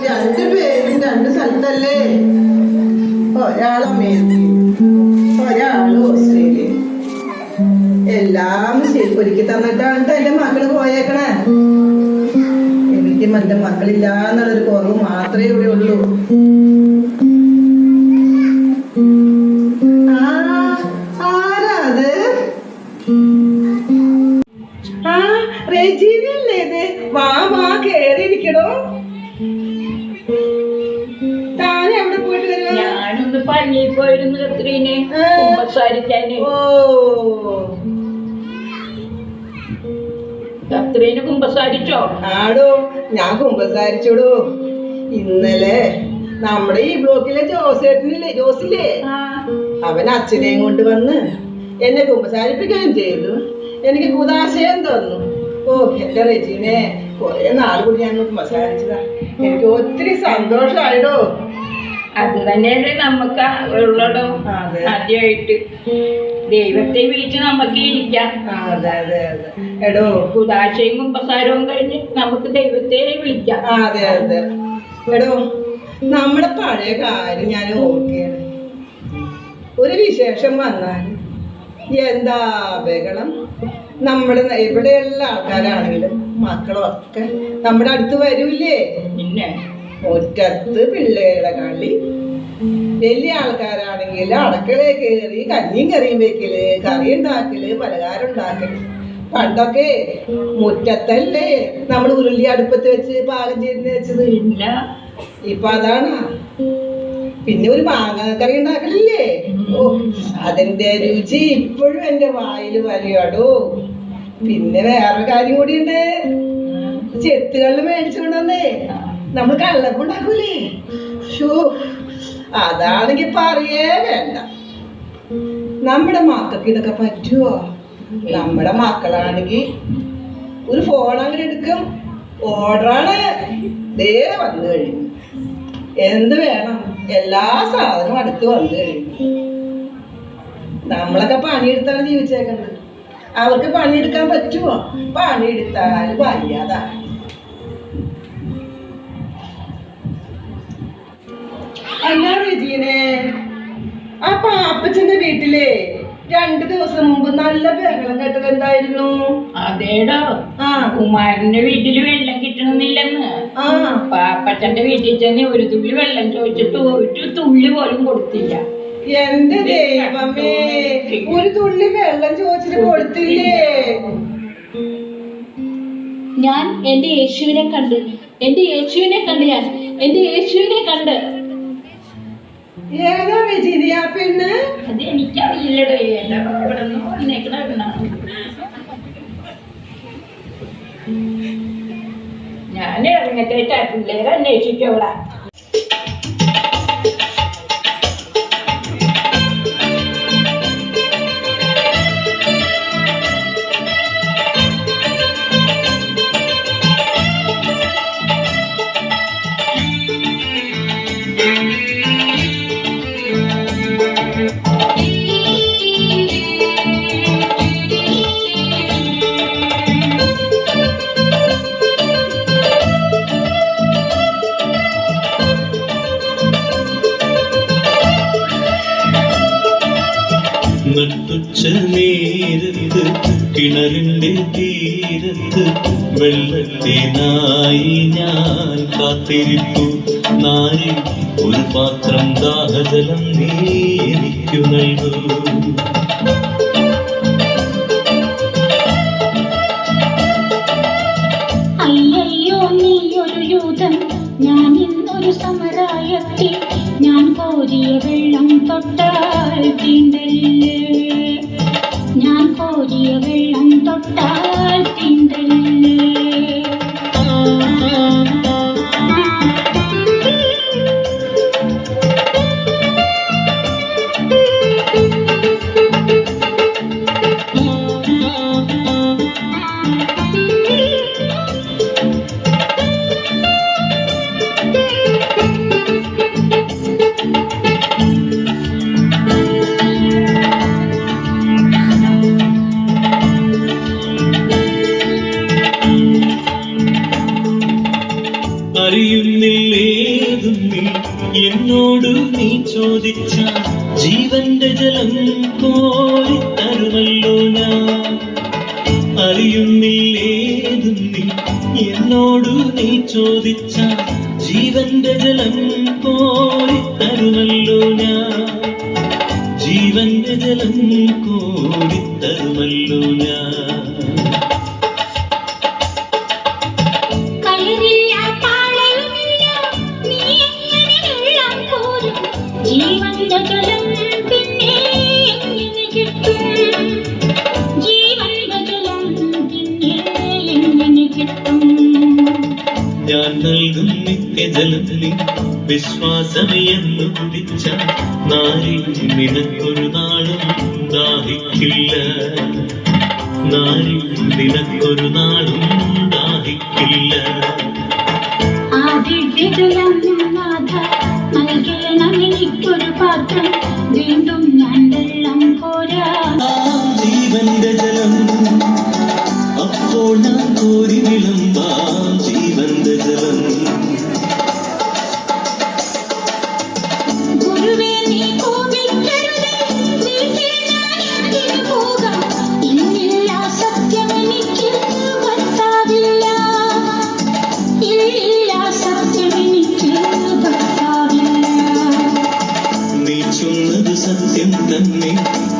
രണ്ടുപേരും രണ്ട് സ്ഥലത്തല്ലേ? ഒരാൾ അമേരിക്കയിൽ, ഒരാള് ഓസ്ട്രേലിയ. എല്ലാം ഒരുക്കി തന്നിട്ടാണ് എന്റെ മക്കള് പോയേക്കണേ. എനിക്ക് എന്റെ മക്കളില്ല എന്നുള്ളൊരു കുറവ് മാത്രമേ ഇവിടെ ഉള്ളൂ. ആരാത്? ആ റെജീനല്ലേ ഇത്? വാ വാ കേറിയിരിക്കണോ. താനെ എവിടെ പോയിട്ട് വരുവാ? ഞാനൊന്ന് പള്ളിയിൽ പോയിരുന്നു കത്രീനെ കുമ്പസാരിക്കാന്. കത്രീന് കുമ്പസാരിച്ചോ? ആടോ, ഞാൻ കുമ്പസാരിച്ചോടോ. ഇന്നലെ നമ്മുടെ ഈ ബ്ലോക്കിലെ ജോസില്ലേ, അവൻ അച്ഛനെയും കൊണ്ട് വന്ന് എന്നെ കുമ്പസാരിപ്പിക്കുകയും ചെയ്തു. എനിക്ക് കുദാശയം തന്നു. ഓ എന്റെ റെജീനെ, കുറെ നാൾ കൂടി ഞാൻ കുമ്പസാരിച്ചതാ. എനിക്ക് ഒത്തിരി സന്തോഷമായിടോ. അത് തന്നെയല്ലേ നമുക്ക് ഉള്ളടോ. ആദ്യമായിട്ട് ദൈവത്തെ വിളിച്ച് നമുക്ക് ഇരിക്കാം. എടോ, കുദാശയും കുമ്പസാരവും കഴിഞ്ഞ് നമുക്ക് ദൈവത്തെ വിളിക്കാം. അതെ അതെ. എടോ, നമ്മുടെ പഴയ കാര്യം ഞാൻ ഓർക്കുകയാണ്. ഒരു വിശേഷം വന്നാൽ എന്താ ബഹളം. നമ്മുടെ എവിടെയുള്ള ആൾക്കാരാണെങ്കിലും മക്കളും ഒക്കെ നമ്മുടെ അടുത്ത് വരൂല്ലേ. പിന്നെ മുറ്റത്ത് പിള്ളേരുടെ കളി, വലിയ ആൾക്കാരാണെങ്കിൽ അടുക്കളയിൽ കയറി കഞ്ഞിയും കറിയും വെക്കല്, കറി ഉണ്ടാക്കല്, പലഹാരം ഉണ്ടാക്കല്. പണ്ടൊക്കെ മുറ്റത്തല്ലേ നമ്മൾ ഉരുളി അടുപ്പത്ത് വെച്ച് പാകം ചെയ്ത് വെച്ചത്. ഇപ്പൊ അതാണ്. പിന്നെ ഒരു മാങ്ങക്കറി ഉണ്ടാക്കലില്ലേ, ഓ അതിന്റെ രുചി ഇപ്പോഴും എന്റെ വായിൽ വരികടോ. പിന്നെ വേറൊരു കാര്യം കൂടിയുണ്ട്. ചെത്തുകളിൽ മേടിച്ചുകൊണ്ടേ നമ്മൾ കള്ളപ്പം ഉണ്ടാക്കൂലേ, അതാണെങ്കി പറയേ വേണ്ട. നമ്മുടെ മക്കൾക്ക് ഇതൊക്കെ പറ്റുമോ? നമ്മുടെ മക്കളാണെങ്കി ഒരു ഫോൺ അങ്ങനെ എടുക്കും, ഓർഡറാണ്, ദേ വന്നു കഴിഞ്ഞു. എന്ത് വേണം, എല്ലാ സാധനവും അടുത്ത് വന്നു കഴിഞ്ഞു. നമ്മളൊക്കെ പണിയെടുത്താണ് ജീവിച്ചേക്കുന്നത്. അവർക്ക് പണിയെടുക്കാൻ പറ്റുമോ? പണിയെടുത്താൽ വയ്യാതാ. അല്ല റെജീനെ, ആ പാപ്പച്ചന്റെ വീട്ടിലെ 2 ദിവസം മുമ്പ് നല്ല ബഹളം കേട്ടത് എന്തായിരുന്നു? അതേടോ, കുമാരന്റെ വീട്ടില് വെള്ളം കിട്ടണമെന്നില്ലെന്ന് പാപ്പച്ചന്റെ വീട്ടിൽ ചെന്ന് ഒരു തുള്ളി വെള്ളം ചോദിച്ചിട്ട് ഒരു തുള്ളി പോലും കൊടുത്തില്ല. എന്റെ ദൈവമേ, ഒരു തുള്ളി വെള്ളം ചോദിച്ചിട്ട് കൊടുത്തില്ലേ? ഞാൻ എന്റെ യേശുവിനെ കണ്ട് ഏതാ റെജീന പെണ്ണ്? അത് എനിക്കറിയില്ലടോ. ഞാൻ ഇറങ്ങത്തേറ്റാ പിള്ളേരെ അന്വേഷിക്കോളാ. നട്ടുച്ച നേരത്ത് കിണറിന്റെ തീരത്ത് വെള്ളത്തിനായി ഞാൻ കാത്തിരിപ്പു. നാരി ഒരു പാത്രം ദാഹജലം നീ എനിക്കു നൽകൂ. അയ്യോ നീയൊരു യൂതൻ, ഞാൻ ഇന്നൊരു സമരായത്തി. ഞാൻ കോരിയ വെള്ളം തൊട്ടാൽ തീണ്ടല്ലേ, ഞാൻ കോരിയ വെള്ളം തൊട്ടാൽ തീണ്ടല്ലേ. അറിയുന്നില്ലേതും നീ എന്നോട് നീ ചോദിച്ച ജീവന്റെ ജലം കോരിത്തരുമല്ലോ ഞാൻ. അറിയുന്നില്ലേതും നീ എന്നോട് നീ ചോദിച്ച ജീവന്റെ ജലം കോരിത്തരുമല്ലോ ഞാൻ. ജീവന്റെ ജലം കോരിത്തരുമല്ലോ ഞാൻ. ജീവന്റെ ജലം പിന്നെ എങ്ങനെ കിട്ടും? ജീവന്റെ ജലം പിന്നെ എങ്ങനെ കിട്ടും? ഞാൻ നൽകും നിത്യജലം നീ വിശ്വാസമെന്നു കുടിച്ച നാരി നിനക്കൊരു നാളും ദാഹിക്കില്ല. നാരി നിനക്കൊരു നാളും ദാഹിക്കില്ല. ആ ദിവ്യജലം നാഥ നൽകണം എനിക്കൊരു പാത്രം, വീണ്ടും ഞാൻ വെള്ളം കോരാ. ജീവന്റെ ജലം അപ്പോൾ ഞാൻ കോരി വിളമ്പാം. ജീവന്റെ ജലം ഗുരുവേ നീ കോപിക്കരുതേ, വീട്ടിൽ ഞാൻ എന്തിനു പോകാം? ഇന്നില്ല സത്യമെനിക്ക് ഭർത്താവില്ല. ഇല്ല സത്യമെനിക്ക് ഭർത്താവില്ല. നീ ചൊന്നത് സത്യം തന്നെ.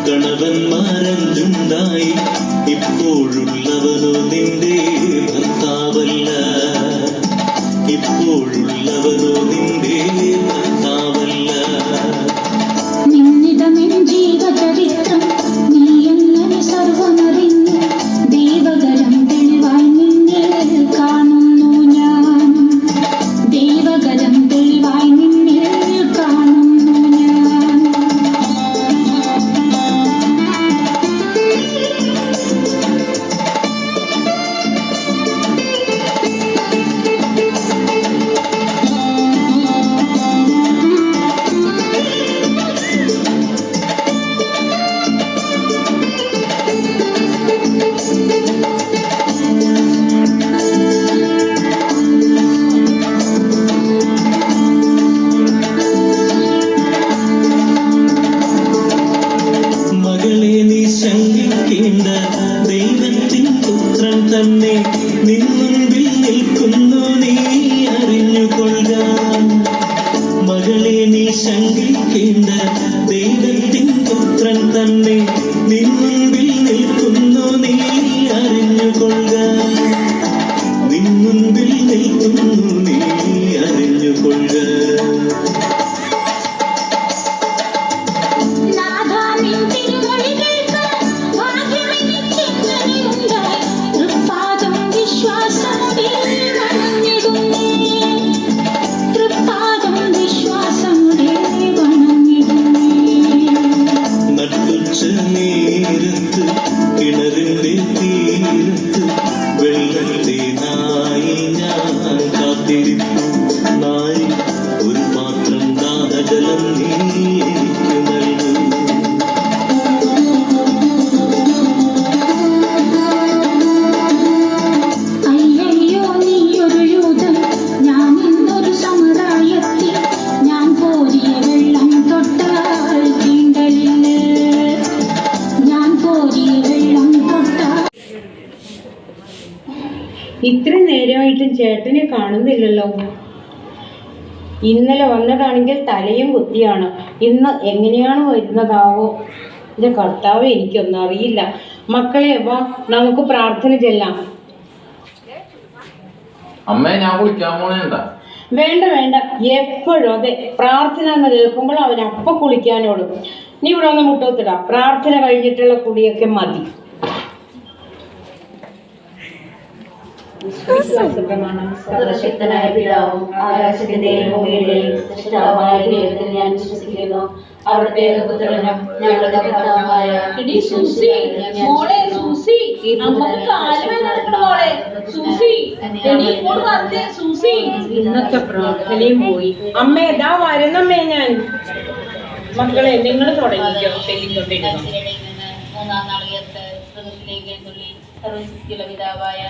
കണവന്മാരഞ്ചുണ്ടായി, ഇപ്പോഴുള്ളവനോ നിന്റെ ഭർത്താവല്ല. ഇപ്പോഴുള്ളവനോ നിന്റെ ഭർത്താവല്ല. നിന്നിതമെൻ ജീവചരിത്രം നീ എങ്ങനെ സർവമറിഞ്ഞു? ദൈവകരം തെളിവായി നിന്നിൽ കാണുന്നു ഞാൻ. ദൈവകരം തെളിവായി നിന്നിൽ കാണുന്നു ഞാൻ. മകളെ നീ ശങ്കിക്കേണ്ട, ദൈവത്തിൻ പുത്രൻ തന്നെ നിൻ മുൻപിൽ നിൽക്കുന്നു, നീ അറിഞ്ഞുകൊള്ളുക. മകളെ നീ ശങ്കിക്കേണ്ട, ദൈവത്തിൻ പുത്രൻ തന്നെ നിൻ മുൻപിൽ നിൽക്കുന്നു, നീ അറിഞ്ഞുകൊള്ളുക. നിൻ മുൻപിൽ നിൽക്കുന്നു, നീ അറിഞ്ഞുകൊള്ളുക. നാഥാ നിൻ തിരുമൊഴികൾക്ക് ഭാഗ്യമെനിക്കെങ്ങനെയുണ്ടായി? തൃപ്പാദം വിശ്വാസമോടെ വണങ്ങിടുന്നേ. തൃപ്പാദം വിശ്വാസമോടെ വണങ്ങിടുന്നേ. നട്ടുച്ച നേരത്ത് കിണറിന്റെ തീരത്ത് വെള്ളത്തെ നായി ഞാൻ കാത്തിരിപ്പു. നായി ഒരു പാത്രം ദാഹജലം നീ എനിക്ക് നൽകൂ. അയ്യയ്യോ നീയൊരു യൂതൻ, ഞാൻ ഇന്നൊരു സമുദായത്തിൽ. ഞാൻ കോരിയ വെള്ളം തൊട്ടാൽ തീണ്ടലില്ലേ? ഞാൻ കോരിയ വെള്ളം തൊട്ടാൽ. ഇത്ര നേരമായിട്ടും ചേട്ടനെ കാണുന്നില്ലല്ലോ. ഇന്നലെ വന്നതാണെങ്കിൽ തലയും കുത്തിയാണ്. ഇന്ന് എങ്ങനെയാണ് വരുന്നതാവോ? എൻ്റെ കർത്താവ്, എനിക്കൊന്നും അറിയില്ല. മക്കളെ വാ, നമുക്ക് പ്രാർത്ഥന ചെല്ലാം. അമ്മേ ഞാൻ കുളിക്കാൻ പോണേണ്ട. വേണ്ട വേണ്ട, എപ്പോഴും അതെ. പ്രാർത്ഥന എന്ന് കേൾക്കുമ്പോൾ അവൻ അപ്പ കുളിക്കാനോടും. നീ ഇവിടെ ഒന്ന് മുട്ടത്തിടാം. പ്രാർത്ഥന കഴിഞ്ഞിട്ടുള്ള കുളിയൊക്കെ മതി. സർവശക്തനായ പിതാവും ആകാശത്തിന്റെയും ഭൂമിയുടെയും സൃഷ്ടാവായ ദൈവത്തിൽ ഞാൻ വിശ്വസിക്കുന്നു. അവിടുത്തെ ഏകപുത്രനും ഞങ്ങളുടെ കർത്താവായ മോളെ സൂസി, നമുക്ക് കാലുവേദന എടുക്കണ മോളെ. സൂസി, എണീക്കോട് വന്നേ സൂസി. ഇന്നത്തെ പ്രാർത്ഥനയും പോയി. അമ്മേ ഇതാ വരുന്നമ്മേ ഞാൻ. മക്കളെ നിങ്ങൾ തുടങ്ങിക്കോ. ചെല്ലിക്കൊണ്ടിരുന്നു. മൂന്നാം നാളികത്ത് സ്വർഗ്ഗത്തിലേക്ക് എഴുന്നള്ളി സർവ്വശക്തിയുള്ള പിതാവായ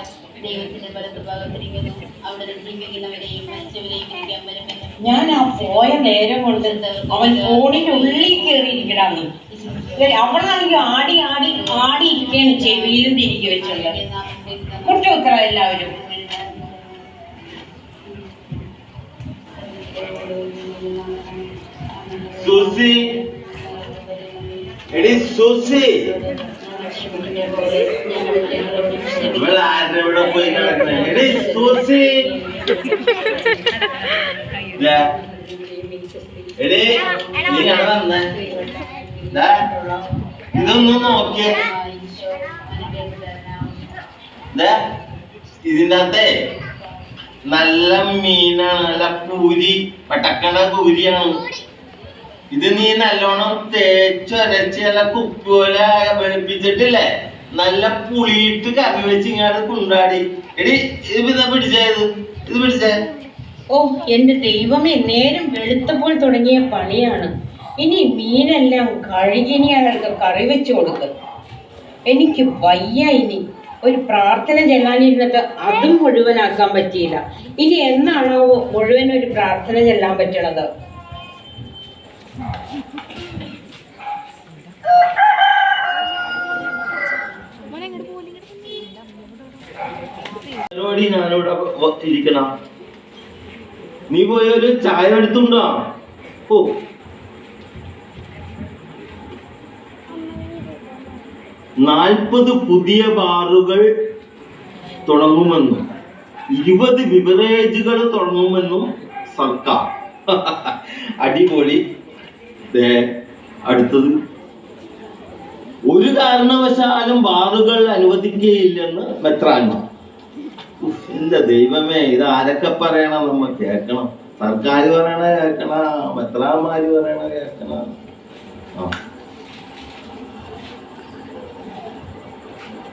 ദൈവത്തിന്റെ വലതുഭാഗത്തിരിക്കുന്നു. അവിടെ ജീവിക്കുന്നവരെയും മരിച്ചവരെയും വിധിക്കാൻ വരുമെന്ന്. ഞാൻ ആ പോയ നേരം കൊണ്ട് അവൻ ഫോണിനുള്ളിൽ കയറിയിരിക്കണാന്ന്. അവളാണെങ്കിൽ ആടി ആടി ആടി ഇരിക്കുകയാണ്, ചെവിയിലും തിരികെ വെച്ചുള്ളത്. കുറ്റ ഉത്തരം എല്ലാവരും. സൂസി, എടി സൂസി, ഇവിടെ ആരുടെ ഇവിടെ പോയി കിടക്കണേ? എടി സൂസി, എടി നീ അവിടെ വന്നേ. ഇതൊന്നും നോക്കിയേ. ഇതിൻ്റെ അകത്തെ നല്ല മീനാണ്, നല്ല പൂരി, പട്ടക്കണ പൂരിയാണ്. ഇത് നീ നല്ലോണം തേച്ചൊരച്ച് നല്ല കുപ്പി പോലെ വെളുപ്പിച്ചിട്ടില്ലേ, നല്ല പുളിയിട്ട് കറി വെച്ച് ഇങ്ങോട്ട് കൊണ്ടാടി. എടി ഇത് പിടിച്ചത്, ഇത് പിടിച്ചേ. ഓ എന്റെ ദൈവമേ, നേരം വെളുത്തപ്പോൾ തുടങ്ങിയ പണിയാണ്. ഇനി മീനെല്ലാം കഴുകിനി അയാൾക്ക് കറി വെച്ച് കൊടുക്കും. എനിക്ക് വയ്യ. ഇനി ഒരു പ്രാർത്ഥന ചെല്ലാനിരുന്നിട്ട് അതും മുഴുവനാക്കാൻ പറ്റിയില്ല. ഇനി എന്നാണോ മുഴുവൻ ഒരു പ്രാർത്ഥന ചെല്ലാൻ പറ്റണത്? ഞാനിവിടെ ഇരിക്കണം. നീ പോയൊരു ചായ എടുത്തുണ്ടോ? ഓ, 40 പുതിയ ബാറുകൾ തുടങ്ങുമെന്നും 20 ബിവറേജുകൾ തുടങ്ങുമെന്നും സർക്കാർ. അടിപൊളി. അടുത്തത്, ഒരു കാരണവശാലും ബാറുകൾ അനുവദിക്കുകയില്ലെന്ന് മെത്രാൻ. എന്റെ ദൈവമേ, ഇത് ആരൊക്കെ പറയണം? നമ്മ കേൾക്കണം. സർക്കാർ പറയണ കേൾക്കണ, മെത്രാന്മാര് പറയണ കേൾക്കണം.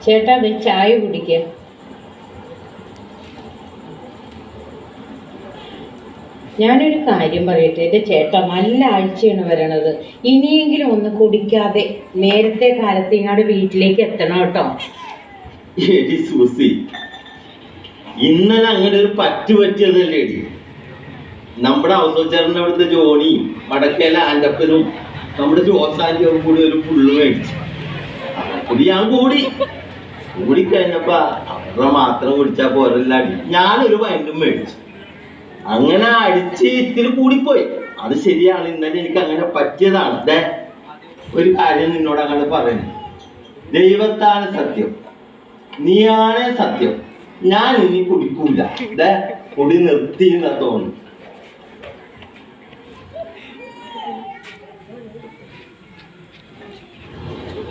ചേട്ടാ അത് ചായ കുടിക്ക. ഞാനൊരു കാര്യം പറയട്ടെ, എന്റെ ചേട്ടാ നല്ല ആഴ്ചയാണ് വരണത്. ഇനിയെങ്കിലും ഒന്ന് കുടിക്കാതെ നേരത്തെ കാലത്ത് ഇങ്ങോട്ട് വീട്ടിലേക്ക് എത്തണം കേട്ടോ. എടി സൂസി, ഇന്നലെ അങ്ങനെ ഒരു പറ്റിയതല്ലേ എടി. നമ്മുടെ അവസരന്റെ അവിടുത്തെ ജോണിയും വടക്കേല ആൻഡപ്പനും നമ്മുടെ ജോസാൻറ്റിയും കൂടി ഒരു പുള്ളു മേടിച്ചു. കൂടി ഞാൻ കൂടിക്കഴിഞ്ഞപ്പോ അവരുടെ മാത്രം കുടിച്ചാ പോരല്ല അടി. ഞാനൊരു വൈൻഡും മേടിച്ചു. അങ്ങനെ അടിച്ച് ഇത്തിരി കൂടിപ്പോയി. അത് ശരിയാണ്, ഇന്നലെ എനിക്ക് അങ്ങനെ പറ്റിയതാണ്. ഒരു കാര്യം നിന്നോട് അങ്ങനെ പറയുന്നു. ദൈവത്താണ് സത്യം, നീയാണ് സത്യം. ഞാൻ ഇനി കുടിക്കൂല. കുടി നിർത്തിയെന്നാ തോന്നുന്നു.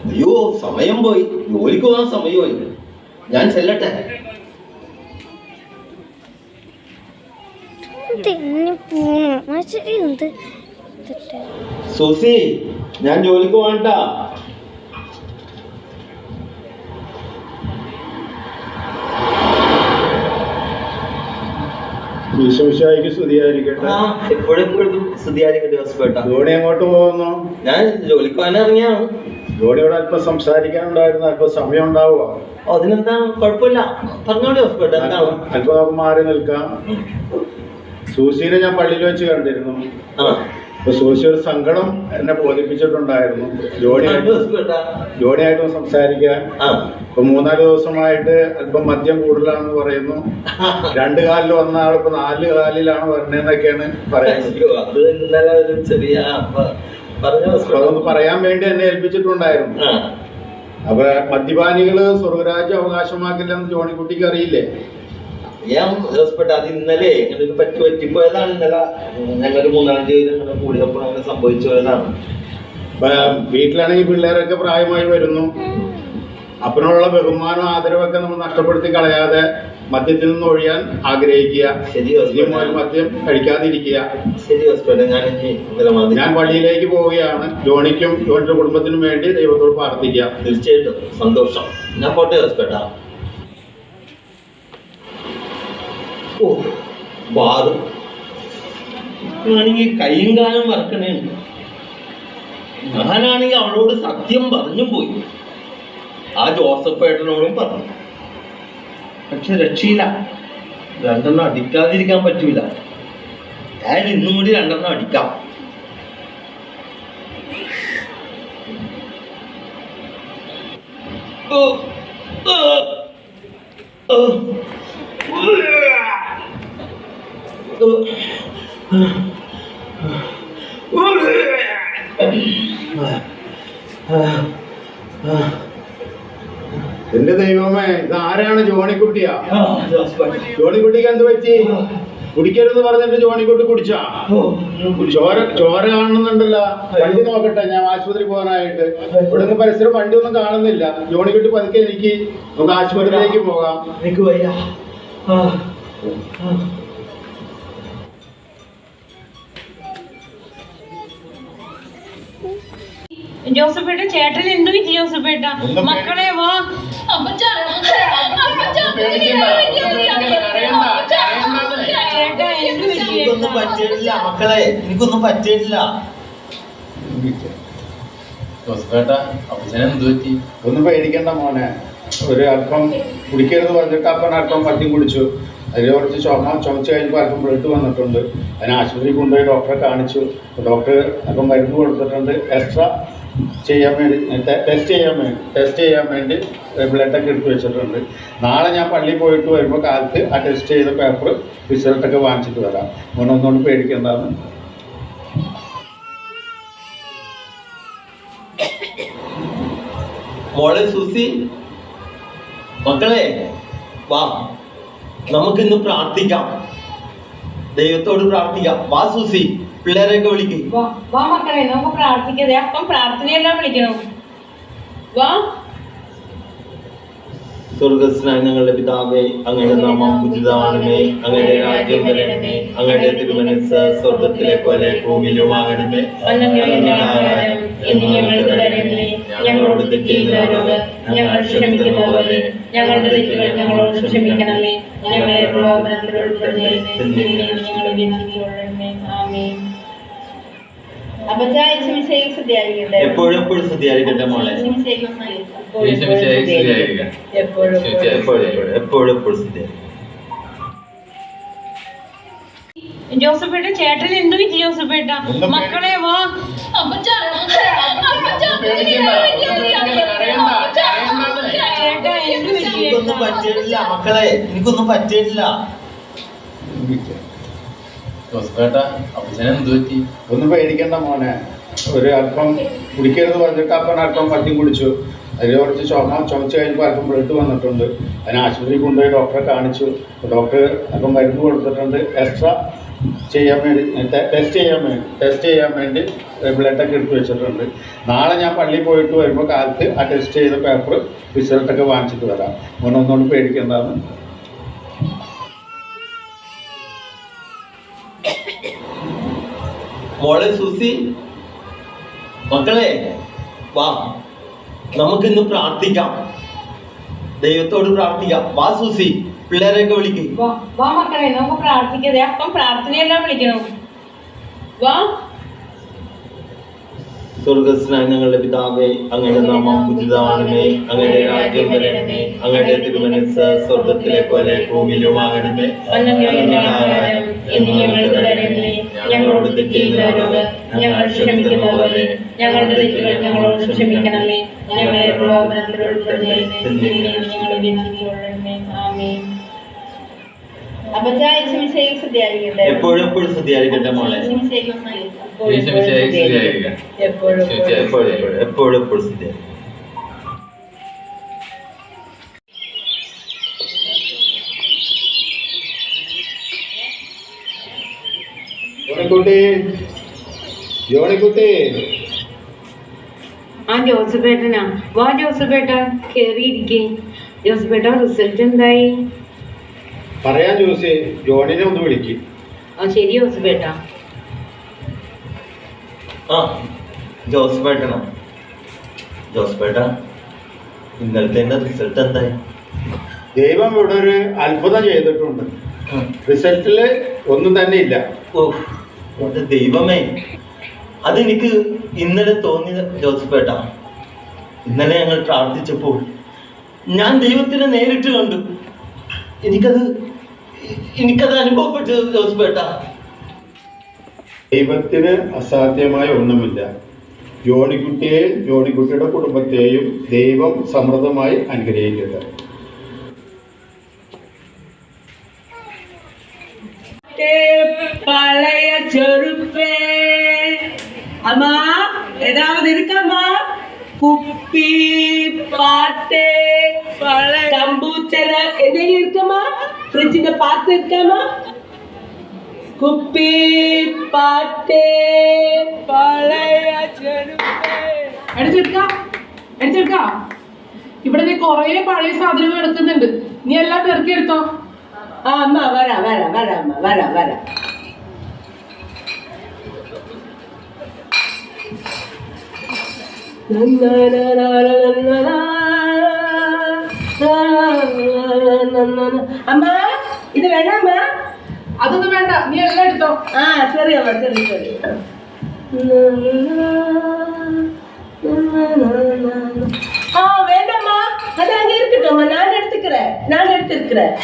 അയ്യോ, സമയം പോയി, ജോലിക്ക് പോകാൻ സമയമായി. ഞാൻ ചെല്ലട്ടെ. സൂസി, ഞാൻ ജോലിക്ക് പോകണ്ടാ. ജോണി എങ്ങോട്ട് പോകുന്നു? ഞാൻ ജോലിക്ക് പോകാൻ ഇറങ്ങിയാണ്. ജോണിയോട് അല്പം സംസാരിക്കാനുണ്ടായിരുന്നു. അല്പം സമയം ഉണ്ടാവുക? അതിനെന്താ, കുഴപ്പമില്ല, പറഞ്ഞോളൂ. അല്പം നമുക്ക് മാറി നിൽക്കാം. സൂസിനെ ഞാൻ പള്ളിയിൽ വെച്ച് കണ്ടിരുന്നു. അപ്പൊ സൂസി ഒരു സങ്കടം എന്നെ ബോധിപ്പിച്ചിട്ടുണ്ടായിരുന്നു. ജോണിയായിട്ട് സംസാരിക്കാൻ. ഇപ്പൊ 3-4 ദിവസമായിട്ട് അല്പം മദ്യം കൂടുതലാണെന്ന് പറയുന്നു. 2 കാലിൽ വന്ന ആൾ ഇപ്പൊ 4 കാലിലാണ് വരണേന്നൊക്കെയാണ് പറയുന്നത്. അതൊന്ന് പറയാൻ വേണ്ടി എന്നെ ഏൽപ്പിച്ചിട്ടുണ്ടായിരുന്നു. അപ്പൊ മദ്യപാനികള് സ്വർഗരാജ്യം അവകാശമാക്കില്ലെന്ന് ജോണിക്കുട്ടിക്ക് അറിയില്ലേ? അത് ഇന്നലെ ഇങ്ങനെ പറ്റിപ്പോയതാണ്. ഇന്നലെ ഞങ്ങൾ 3-4 പേര് കൂടിയപ്പോൾ അങ്ങനെ സംഭവിച്ചു പോയതാണ്. വീട്ടിലാണെങ്കിൽ പിള്ളേരൊക്കെ പ്രായമായി വരുന്നു. അപ്പനുള്ള ബഹുമാനവും ആദരവൊക്കെ നമ്മൾ നഷ്ടപ്പെടുത്തി കളയാതെ മദ്യത്തിൽ നിന്ന് ഒഴിയാൻ ആഗ്രഹിക്കുക. മദ്യം കഴിക്കാതിരിക്കുക. ഞാൻ പള്ളിയിലേക്ക് പോവുകയാണ്. ജോണിക്കും ജോണിയുടെ കുടുംബത്തിനും വേണ്ടി ദൈവത്തോട് പ്രാർത്ഥിക്കുക. തീർച്ചയായിട്ടും സന്തോഷം. ഞാൻ പോട്ടെ ഹോസ്പിറ്റൽ. ബാറും ആണെങ്കിൽ കൈയും കാലം വറക്കണേ. ഞാനാണെങ്കിൽ അവളോട് സത്യം പറഞ്ഞു പോയി. ആ ജോസഫ് ഏട്ടനോടും പറഞ്ഞു. പക്ഷെ രക്ഷയില്ല. 2 അടിക്കാതിരിക്കാൻ പറ്റൂല. ഞാൻ ഇന്നും കൂടി 2 അടിക്കാം. എന്റെ ദൈവമേ, ഇത് ആരാണ്? ജോണിക്കുട്ടിയാ? ജോണിക്കുട്ടിക്ക് എന്ത് പറ്റി? കുടിക്കരുത് പറഞ്ഞിട്ട് ജോണിക്കുട്ടി കുടിച്ചാ? ചോര കാണുന്നുണ്ടല്ലോ. വണ്ടി നോക്കട്ടെ, ഞാൻ ആശുപത്രി പോകാനായിട്ട്. ഇവിടുന്ന് പരിസരം വണ്ടി ഒന്നും കാണുന്നില്ല. ജോണിക്കുട്ടി പതുക്കെ എനിക്ക് നമുക്ക് ആശുപത്രിയിലേക്ക് പോകാം. എനിക്ക് വയ്യ. ജോസഫേട്ട, ചേട്ടൻ എന്ത് പറ്റി ജോസഫേട്ട? മക്കളെ വാ. എനിക്കൊന്നും പറ്റിയിട്ടില്ല മക്കളെ, എനിക്കൊന്നും പറ്റിയിട്ടില്ല. ഒന്നും പേടിക്കണ്ട മോനെ. ഒരു അല്പം കുടിക്കരുത് പറഞ്ഞിട്ട് അപ്പൻ അല്പം പട്ടി കുടിച്ചു. അതിൽ കുറച്ച് ചുമച്ച് കഴിഞ്ഞപ്പോൾ അല്പം ബ്ലഡ് വന്നിട്ടുണ്ട്. അതിന് ആശുപത്രിയിൽ കൊണ്ടുപോയി ഡോക്ടറെ കാണിച്ചു. ഡോക്ടർ അല്പം മരുന്ന് കൊടുത്തിട്ടുണ്ട്. എക്സ്ട്രാ ചെയ്യാൻ വേണ്ടി ടെസ്റ്റ് ചെയ്യാൻ വേണ്ടി ബ്ലഡൊക്കെ എടുത്ത് വെച്ചിട്ടുണ്ട്. നാളെ ഞാൻ പള്ളിയിൽ പോയിട്ട് വരുമ്പോൾ കാലത്ത് ആ ടെസ്റ്റ് ചെയ്ത പേപ്പർ റിസൾട്ടൊക്കെ വാങ്ങിച്ചിട്ട് വരാം. മോനൊന്നുകൊണ്ട് പേടിക്കേണ്ടതാണ്. മോളെ സൂസി, മക്കളെ വാ, നമുക്കിന്ന് പ്രാർത്ഥിക്കാം. ദൈവത്തോട് പ്രാർത്ഥിക്കാം. വാ സൂസി, പിള്ളേരെയൊക്കെ വിളിക്കും. വാ മക്കളെ, നമുക്ക് പ്രാർത്ഥിക്കതേ. അപ്പം പ്രാർത്ഥനയെല്ലാം വിളിക്കണം. വാ. സ്വർഗസ്നായ ഞങ്ങളുടെ പിതാവേ, അങ്ങയുടെ നാമം ഉചിതമാണമേ, അങ്ങയുടെ രാജ്യം വരണമേ, അങ്ങയുടെ തിരുമനസ്സ് സ്വർഗത്തിലെ പോലെ ഭൂമിയിലുമാകണമേ. ഞങ്ങളോട് തെറ്റ് ചെയ്യുന്നവരോട് ഞങ്ങൾ ക്ഷമിക്കുന്ന പോലെ ഞങ്ങളുടെ തെറ്റുകൾ ഞങ്ങളോട് ക്ഷമിക്കണമേ. ഞങ്ങളെ പ്രലോഭനത്തിൽ ഉൾപ്പെടുത്തരുതേ, ഞങ്ങളെ വിധിച്ചുകൊള്ളണമേ. ആമേൻ. എപ്പോഴും എപ്പോഴും സ്തുതിയായിരിക്കട്ടെ മോളെ. എപ്പോഴും സ്തുതിയായിരിക്കട്ടെ. ജോസഫേട്ട, ചേട്ടൻ എന്ത് പറ്റി ജോസഫേട്ട? മക്കളെ വാ. എനിക്കൊന്നും പറ്റിയിട്ടില്ല മക്കളെ, എനിക്കൊന്നും പറ്റിയിട്ടില്ല. ഒന്നും പേടിക്കണ്ട മോനെ. ഒരു അല്പം കുടിക്കരുത് പറഞ്ഞിട്ട് അപ്പൻ അല്പം പട്ടി കുടിച്ചു. അതിൽ കുറച്ച് ചുമച്ച് കഴിഞ്ഞപ്പോൾ അല്പം ബ്ലഡ് വന്നിട്ടുണ്ട്. അതിന് ആശുപത്രിയിൽ കൊണ്ടുപോയി ഡോക്ടറെ കാണിച്ചു. ഡോക്ടർ അല്പം മരുന്ന് കൊടുത്തിട്ടുണ്ട്. എക്സ്ട്രാ ചെയ്യാൻ വേണ്ടി ടെസ്റ്റ് ചെയ്യാൻ വേണ്ടി ബ്ലഡൊക്കെ എടുത്ത് വെച്ചിട്ടുണ്ട്. നാളെ ഞാൻ പള്ളിയിൽ പോയിട്ട് വരുമ്പോൾ കാലത്ത് ആ ടെസ്റ്റ് ചെയ്ത പേപ്പർ റിസൾട്ടൊക്കെ വാങ്ങിച്ചിട്ട് വരാം. മോനൊന്നുകൊണ്ട് പേടിക്കേണ്ടതാണ്. മോളെ സൂസി, മക്കളെ വാ, നമുക്കിന്ന് പ്രാർത്ഥിക്കാം. ദൈവത്തോട് പ്രാർത്ഥിക്കാം. വാ സൂസി, പിള്ളേരെയൊക്കെ വിളിക്കും. വാ മക്കളെ, നമുക്ക് പ്രാർത്ഥിക്കതേ. അപ്പം പ്രാർത്ഥനയെല്ലാം വിളിക്കണം. വാ. സ്വർഗസ്നായ ഞങ്ങളുടെ പിതാവേ, അങ്ങയുടെ നാമം ഉചിതമാണമേ, അങ്ങയുടെ രാജ്യം വരണമേ, അങ്ങയുടെ തിരുമനസ്സ് സ്വർഗത്തിലെ പോലെ ഭൂമിയിലുമാകണമേ. ഞങ്ങളോട് തെറ്റ് ചെയ്യുന്നവരോട് ഞങ്ങൾ ക്ഷമിക്കുന്ന പോലെ ഞങ്ങളുടെ തെറ്റുകൾ ഞങ്ങളോട് ക്ഷമിക്കണമേ. ഞങ്ങളെ പ്രലോഭനത്തിൽ ഉൾപ്പെടുത്തരുതേ, ഞങ്ങളെ വിധിച്ചുകൊള്ളണമേ. ആമേൻ. എപ്പോഴും എപ്പോഴും സ്തുതിയായിരിക്കട്ടെ മോളെ. എപ്പോഴും സ്തുതിയായിരിക്കട്ടെ. ജോണിക്കുട്ടി. ആ ജോസഫേട്ടനാ? വാ ജോസഫേട്ട, കേറിയിരിക്കേ. ജോസഫേട്ട, റിസൾട്ട് എന്തായി? പറയാൻ ജോസേ, ജോണിനെ ഒന്ന് വിളിക്കും. ആ ശരി ജോസഫേട്ട. ആ ജോസഫേട്ടനോ? ജോസഫേട്ട, ഇന്നലത്തെ റിസൾട്ട് എന്തായി? ദൈവം ഇവിടെ ഒരു അത്ഭുതം ചെയ്തിട്ടുണ്ട്. റിസൾട്ടില് ഒന്നും തന്നെ ഇല്ല. ഓ ദൈവമേ, അതെനിക്ക് ഇന്നലെ തോന്നിയ ജോസഫേട്ട. ഇന്നലെ ഞങ്ങൾ പ്രാർത്ഥിച്ചപ്പോൾ ഞാൻ ദൈവത്തിനെ നേരിട്ട് കണ്ടു. എനിക്കത് അനുഭവപ്പെട്ടു ജോസ്പേട്ട. ദൈവത്തിന് അസാധ്യമായ ഒന്നുമില്ല. ജോണിക്കുട്ടിയെയും ജോണിക്കുട്ടിയുടെ കുടുംബത്തെയും ദൈവം സമൃദ്ധമായി അനുഗ്രഹിക്കുക. பழைய செருப்பே அம்மா ஏதாவது இருக்காமா? குப்பி பாட்டு கம்பூச்சர எதையும் இருக்குமா? ஃப்ரிட்ஜில் பார்த்து இருக்காமா? குப்பி பாட்டு பழைய ചെരുപ്പേ എടുത്തെടുക്കാം. ഇവിടെ നീ കൊറേ പഴയ സാധനങ്ങൾ എടുക്കുന്നുണ്ട്. നീ എല്ലാം പെറുക്കി എടുത്തോ. ആ അമ്മ വരാം അമ്മ വരാം. അമ്മ ഇത് വേണമ്മ? അതൊന്നും വേണ്ട, നീ എല്ലാം എടുത്തോ. ആ ശരി അമ്മ, ശരി. ആ വേണ്ടம்மா, அது அங்க இருக்கட்டும், நான் எடுத்துக்கிறேன்.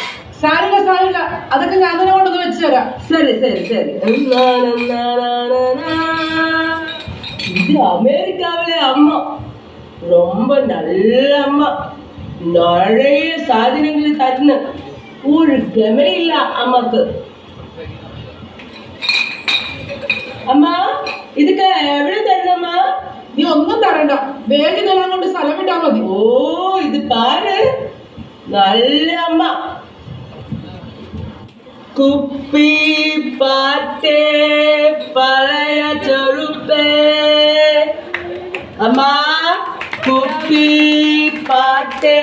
സാരില്ല, അതൊക്കെ ഞാൻ തന്നെ കൊണ്ടുവന്ന് വെച്ച് തരാം. சரி. இது அமெரிக்காவில அம்மா, ரொம்ப நல்ல அம்மா, நிறைய சாதனைகளை தருண ஒரு கமே இல்ல அம்மாக்கு. அம்மா இதுக்கு எவ்வளவு தரணுமா? നീ ഒന്നും തരണ്ട, വേഗം എല്ലാം കൊണ്ട് സ്ഥലം വിട്ടാ മതി. ഓ ഇത് പാര്, നല്ല അമ്മ. കുപ്പി പാറ്റേ പഴയ ചെറുപ്പേ അമ്മ, കുപ്പി പാറ്റേ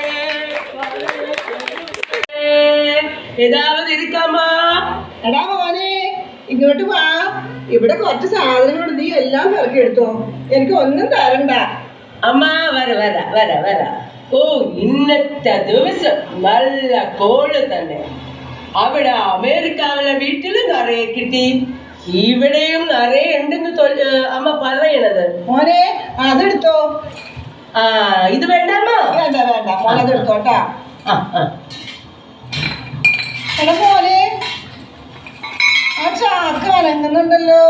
ഏതാവത് ഇരിക്കാമാ? എടാ മോനെ, ഇങ്ങോട്ട് വാ. ഇവിടെ കുറച്ച് സാധനങ്ങളുണ്ട്, നീ എല്ലാം പെറുക്കി എടുത്തോ. എനിക്ക് ഒന്നും തരണ്ട. അമ്മ വര. ഓ ഇന്നത്തെ ദിവസം നല്ല കോള് തന്നെ. അവിടെ അമേരിക്കാവിലെ വീട്ടില് നിറയെ കിട്ടി, ഇവിടെയും നിറയെ ഉണ്ടെന്ന് അമ്മ പറയണത്. മോനെ അതെടുത്തോ. ആ ഇത് വേണ്ടമ്മ? വേണ്ട മോനെ അതെടുത്തോട്ടാ. എടാ മോനെ, ആ ചാക്ക് അനങ്ങുന്നുണ്ടല്ലോ.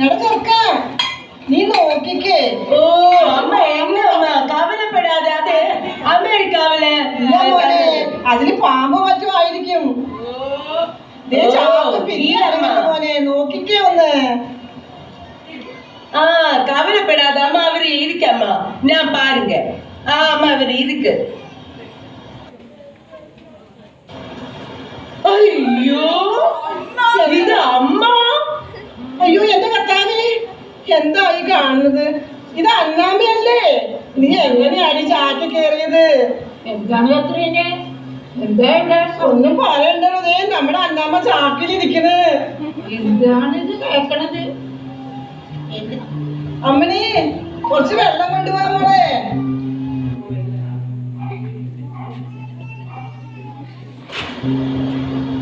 എടാ ചെറുക്ക, നീ നോക്കിക്കേ. ഓ അമ്മ എന്നെ അമ്മ കവലപ്പെടാതെ, അത് അമേരിക്കാവിലെ മോനെ, അതില് പാമ്പ് മറ്റും ആയിരിക്കും. മോനെ നോക്കിക്കേ ഒന്ന്. ആ കവലപ്പെടാതെ അമ്മ, അവര് ഇരിക്കമ്മ, ഞാൻ പാരുങ്ക. ആ അമ്മ അവര് ഇരിക്ക്. അയ്യോ ഇത് അമ്മ. അയ്യോ എന്റെ കർത്താവേ, എന്തായി കാണുന്നത്? ഇത് അന്നാമ്മയല്ലേ? നീ എങ്ങനെയാണ് ചാറ്റ് കയറിയത്? എന്താണ് അത്രേനെ? എന്താ ഇവിടെ? ഒന്നും പറയണ്ടോ, നമ്മുടെ അന്നാമ്മ ചാക്കിലിരിക്കണ്. എന്താണിത് കേക്കണത്? അമ്മനെ കുറച്ച് വെള്ളം കൊണ്ടുപോകാ മോളെ.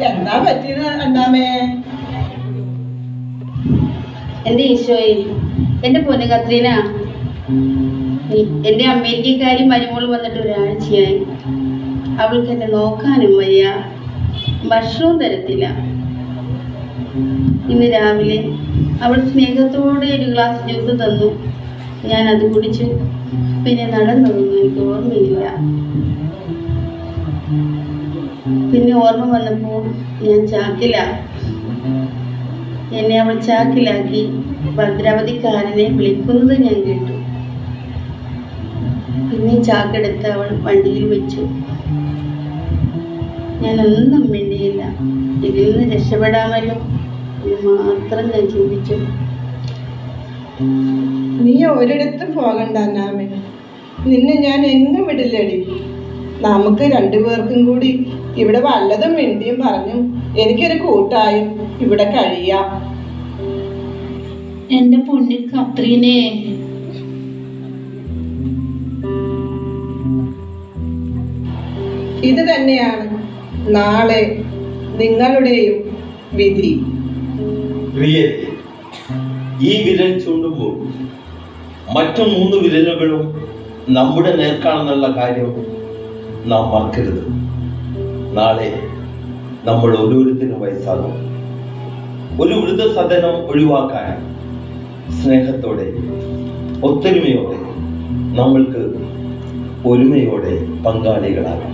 എന്താ പറ്റിയത് അന്നാമ്മേ? എന്റെ ഈശോയെ, എന്റെ പൊന്നു കത്രീന, എന്റെ അമേരിക്കക്കാരി മരുമോൾ വന്നിട്ട് ഒരാഴ്ചയായി. അവൾക്ക് എന്നെ നോക്കാനും വയ്യ, ഭക്ഷണവും തരത്തില്ല. ഇന്ന് രാവിലെ അവൾ സ്നേഹത്തോടെ ഒരു ഗ്ലാസ് ജ്യൂസ് തന്നു, ഞാൻ അത് കുടിച്ചു. പിന്നെ നടന്നതൊന്നും എനിക്ക് ഓർമ്മയില്ല. പിന്നെ ഓർമ്മ വന്നപ്പോൾ ഞാൻ ചാക്കില. എന്നെ അവൾ ചാക്കിലാക്കി ഭദ്രാവതിക്കാരനെ വിളിക്കുന്നത് ഞാൻ കേട്ടു. പിന്നെ ചാക്കെടുത്ത് അവൾ വണ്ടിയിൽ വെച്ചു. ഞാനൊന്നും മിണ്ടിയില്ല. ഇതിൽ നിന്ന് രക്ഷപ്പെടാമല്ലോ എന്ന് മാത്രം ഞാൻ ചിന്തിച്ചു. നീ ഒരിടത്തും പോകണ്ട അന്നാമ്മേ, നിന്നെ ഞാൻ എങ്ങും വിടില്ലടി. നമുക്ക് രണ്ടുപേർക്കും കൂടി ഇവിടെ വല്ലതും മിണ്ടിയും പറഞ്ഞും എനിക്കൊരു കൂട്ടായും ഇവിടെ കഴിയാം. എന്റെ പൊന്നു കത്രീനെ, ഇത് തന്നെയാണ് നാളെ നിങ്ങളുടെയും വിധി. ഈ വിരൽ ചൂണ്ടുമ്പോൾ മറ്റു 3 വിരലുകളും നമ്മുടെ നേർക്കാണെന്നുള്ള കാര്യം നാം മറക്കരുത്. നാളെ നമ്മൾ ഓരോരുത്തരും വയസ്സാകും. ഒരു വൃദ്ധസദനം ഒഴിവാക്കാൻ സ്നേഹത്തോടെ, ഒത്തൊരുമയോടെ നമ്മൾക്ക് ഒരുമയോടെ പങ്കാളികളാകാം.